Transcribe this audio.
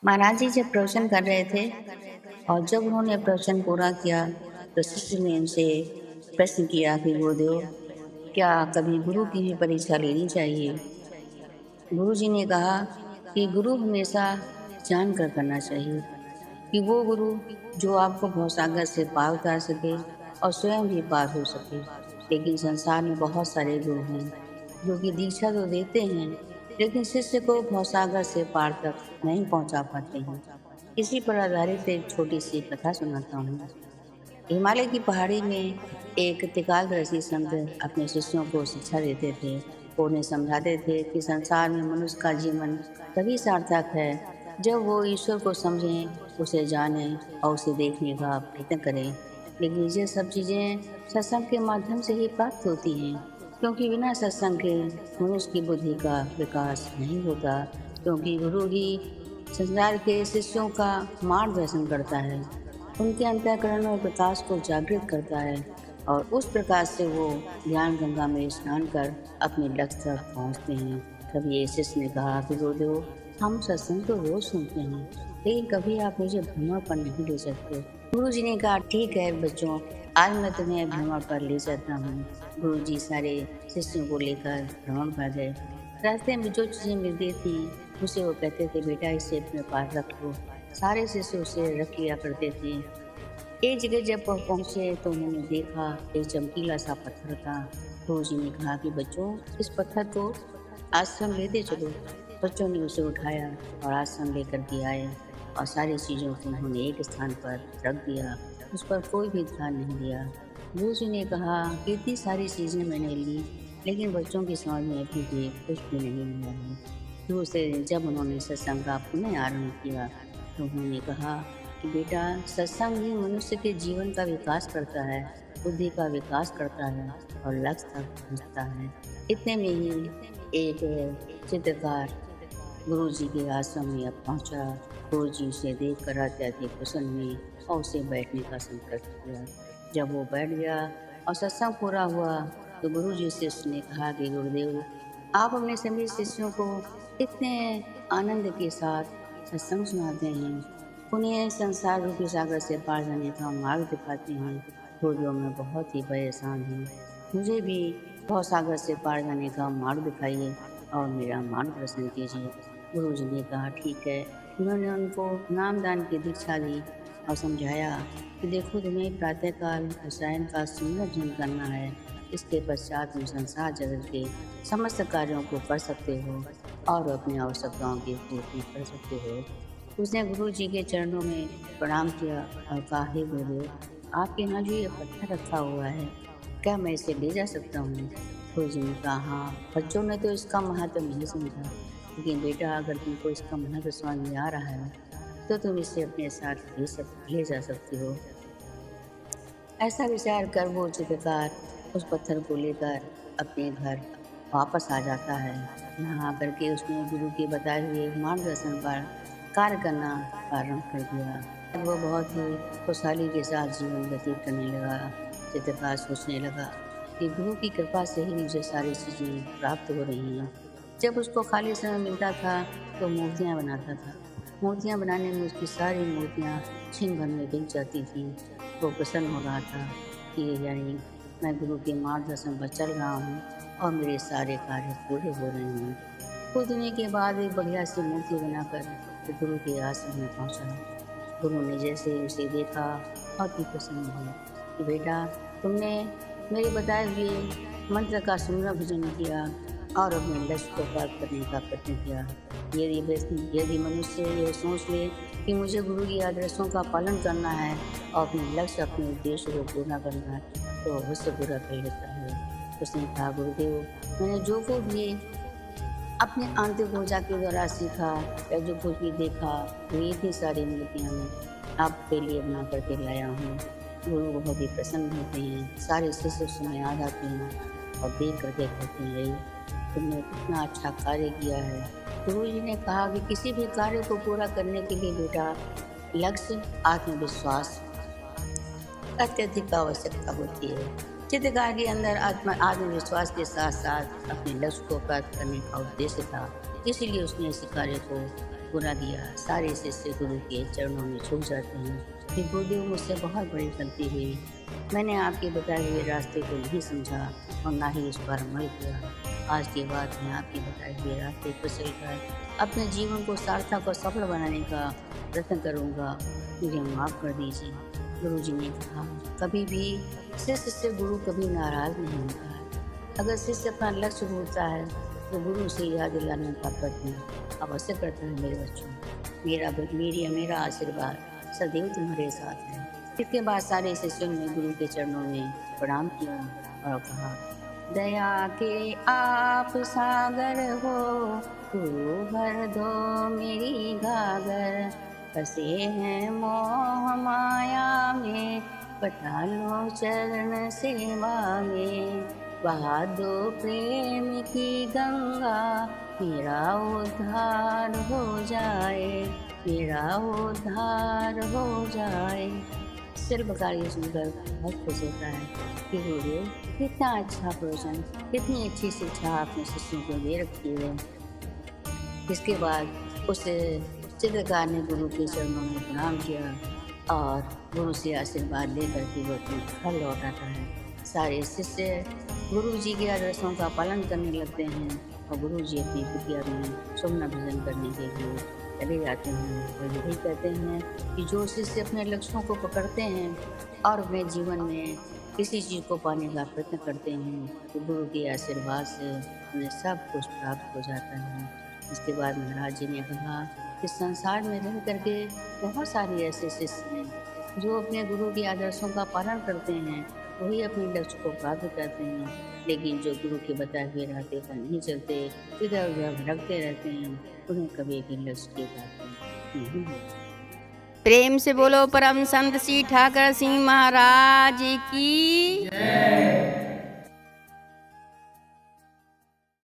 महाराज जी जब प्रवचन कर रहे थे और जब उन्होंने प्रवचन पूरा किया तो शिष्य ने उनसे प्रश्न किया कि गुरुदेव, क्या कभी गुरु की भी परीक्षा लेनी चाहिए? गुरु जी ने कहा कि गुरु हमेशा जान कर करना चाहिए कि वो गुरु जो आपको भवसागर से पार उतार सके और स्वयं भी पार हो सके। लेकिन संसार में बहुत सारे गुरु हैं जो कि दीक्षा तो देते हैं, लेकिन शिष्य को भवसागर से पार तक नहीं पहुंचा पाते हैं। इसी पर आधारित एक छोटी सी कथा सुनाता हूँ। हिमालय की पहाड़ी में एक त्रिकालदर्शी संत अपने शिष्यों को शिक्षा देते थे। वो उन्हें समझाते थे कि संसार में मनुष्य का जीवन तभी सार्थक है जब वो ईश्वर को समझें, उसे जानें और उसे देखने का प्रयत्न करें। लेकिन ये सब चीज़ें सत्संग के माध्यम से ही प्राप्त होती हैं, क्योंकि बिना सत्संग के मनुष्य की बुद्धि का विकास नहीं होता, क्योंकि गुरु ही संसार के शिष्यों का मार्गदर्शन करता है, उनके अंतःकरण और प्रकाश को जागृत करता है और उस प्रकाश से वो ज्ञान गंगा में स्नान कर अपने लक्ष्य तक पहुँचते हैं। कभी एक शिष्य ने कहा कि गुरुदेव, हम सत्संग तो रोज सुनते हैं, लेकिन कभी आप मुझे भ्रमण पर नहीं ले सकते। गुरु जी ने कहा, ठीक है बच्चों, आज मैं तुम्हें भ्रमण पर ले जाता हूँ। गुरु जी सारे शिष्यों को लेकर भ्रमण पर गए। रास्ते में जो चीजें मिलती थी उसे वो कहते थे, बेटा इसे अपने पास रख लो। सारे शिष्य उसे रख लिया करते थे। एक जगह जब वह पहुंचे तो उन्होंने देखा एक चमकीला सा पत्थर था। गुरु जी ने कहा कि बच्चों, इस पत्थर को आश्रम लेते चलो। बच्चों ने उसे उठाया और आश्रम लेकर के आए और सारी चीज़ों को उन्होंने एक स्थान पर रख दिया। उस पर कोई भी ध्यान नहीं दिया। गुरु जी ने कहा कि इतनी सारी चीज़ें मैंने ली, लेकिन बच्चों की समझ में अभी भी कुछ भी नहीं मिला है। दूसरे दिन जब उन्होंने सत्संग का पुनः आरंभ किया तो उन्होंने कहा कि बेटा, सत्संग ही मनुष्य के जीवन का विकास करता है, बुद्धि का विकास करता है और लक्ष्य तक पहुँचता है। इतने में ही एक चित्रकार गुरु जी के आश्रम में अब पहुँचा। गुरु जी उसे देख कर अत्यधिक प्रसन्न हुए और उसे बैठने का संकल्प किया। जब वो बैठ गया और सत्संग पूरा हुआ तो गुरु जी से उसने कहा कि गुरुदेव, आप अपने सभी शिष्यों को इतने आनंद के साथ सत्संग सुनाते हैं, उन्हें संसार रूपी सागर से पार जाने का मार्ग दिखाते हैं। गुरुदेव, मैं बहुत ही परेशान हूँ, मुझे भी भव सागर से पार जाने का मार्ग दिखाइए और मेरा मार्गदर्शन कीजिए। गुरु जी ने कहा, ठीक है। उन्होंने उनको नामदान की दीक्षा दी और समझाया कि देखो, तुम्हें प्रातःकाल रसायन का सुंदर जन करना है, इसके पश्चात तुम संसार जगत के समस्त कार्यों को कर सकते हो और अपनी आवश्यकताओं की पूर्ति कर सकते हो। उसने गुरु जी के चरणों में प्रणाम किया और कहा, हे गुरुदेव, आपके यहाँ जो ये पत्थर रखा हुआ है, क्या मैं इसे ले जा सकता हूँ? गुरु जी ने कहा, हाँ। बच्चों ने तो इसका महत्व नहीं समझा, लेकिन बेटा, अगर तुमको इसका महत्व समझ में आ रहा है तो तुम इसे अपने साथ ले जा सकती हो। ऐसा विचार कर वो चित्रकार उस पत्थर को लेकर अपने घर वापस आ जाता है। यहाँ आकर के उसने गुरु के बताए हुए मार्गदर्शन पर कार्य करना प्रारंभ कर दिया। वो बहुत ही खुशहाली के साथ जीवन व्यतीत करने लगा। चित्रकार सोचने लगा कि गुरु की कृपा से ही मुझे सारी चीज़ें प्राप्त हो रही हैं। जब उसको खाली समय मिलता था तो मूर्तियाँ बनाता था। मूर्तियाँ बनाने में उसकी सारी मूर्तियाँ क्षण भर में बिक जाती थी। वो प्रसन्न हो रहा था कि यानी मैं गुरु के मार्गदर्शन पर चल रहा हूँ और मेरे सारे कार्य पूरे हो रहे हैं। कुछ दिनों के बाद एक बढ़िया सी मूर्ति बनाकर वो गुरु के आश्रम में पहुँचा। गुरु ने जैसे ही उसे देखा बहुत ही प्रसन्न हुए कि बेटा, तुमने मेरे बताए हुए मंत्र का सुंदर भजन किया और अपने लक्ष्य को प्राप्त करने का प्रयत्न किया। यदि मनुष्य ये सोच ले कि मुझे गुरु के आदर्शों का पालन करना है और अपने लक्ष्य, अपने उद्देश्य को पूरा करना है, तो अवश्य पूरा कर लेता है। उसने कहा, गुरुदेव, मैंने जो कुछ भी अपने आंतरिक ऊर्जा के द्वारा सीखा या जो कुछ भी देखा, वो इतनी सारी मूर्तियाँ मैं आपके लिए बना करके लाया हूँ। गुरु बहुत ही प्रसन्न होते हैं। सारे शिष्य उसमें आ जाते हैं और देख करके कहते हैं, तुमने कितना अच्छा कार्य किया है। गुरु जी ने कहा कि किसी भी कार्य को पूरा करने के लिए बेटा, लक्ष्य, आत्मविश्वास अत्यधिक आवश्यकता होती है। चित्रकार के अंदर आत्मविश्वास के साथ साथ अपने लक्ष्य को प्राप्त करने का उद्देश्य था, इसीलिए उसने इस कार्य को पूरा किया। सारे शिष्य गुरु के चरणों में झुक जाते हैं कि गुरुदेव, मुझसे बहुत बड़ी गलती हुई, मैंने आपके बताए हुए रास्ते को नहीं समझा और ना ही उस पर अमल किया। आज के बाद मैं आपके बताए हुए रास्ते पर चलकर अपने जीवन को सार्थक और सफल बनाने का प्रयत्न करूँगा, मुझे माफ़ कर दीजिए। गुरु जी ने कहा, कभी भी शिष्य से गुरु कभी नाराज़ नहीं होता है। अगर शिष्य अपना लक्ष्य भूलता है तो गुरु से याद दिलाने का प्रयत्न अवश्य करता है। मेरे बच्चों, मेरा आशीर्वाद सदैव तुम्हारे साथ है। इसके बाद सारे शिष्यों ने गुरु के चरणों में प्रणाम किया और कहा, दया के आप सागर हो, गुरु भर दो मेरी गागर, फंसे हैं मोह माया में, बता लो चरण सेवा में, बहा दो प्रेम की गंगा, मेरा उद्धार हो जाए, मेरा उद्धार हो जाए। शिल्पकार ये सुनकर बहुत खुश होता है कि गुरुदेव, कितना अच्छा प्रवचन, कितनी अच्छी शिक्षा आपने शिष्यों को दे रखी है। इसके बाद उस चित्रकार ने गुरु के चरणों में प्रणाम किया और गुरु से आशीर्वाद लेकर के वो अपने घर लौट आता है। सारे शिष्य गुरु जी के आदर्शों का पालन करने लगते हैं और गुरु जी अपनी कुटिया में सुमना भजन करने के लिए चले जाते हैं। और यही कहते हैं कि जो शिष्य अपने लक्ष्यों को पकड़ते हैं और अपने जीवन में किसी चीज़ को पाने का प्रयत्न करते हैं तो गुरु के आशीर्वाद से उन्हें सब कुछ प्राप्त हो जाता है। इसके बाद महाराज जी ने कहा कि संसार में रह करके बहुत सारे ऐसे शिष्य हैं जो अपने गुरु के आदर्शों का पालन करते हैं, वही अपने लक्ष्य को प्राप्त करते हैं, लेकिन जो गुरु के बताए हुए रास्ते पर नहीं चलते, इधर उधर भटकते रहते हैं, उन्हें कभी भी लक्ष्य की प्राप्ति नहीं होती। प्रेम से बोलो परम संत श्री ठाकर सिंह महाराज की।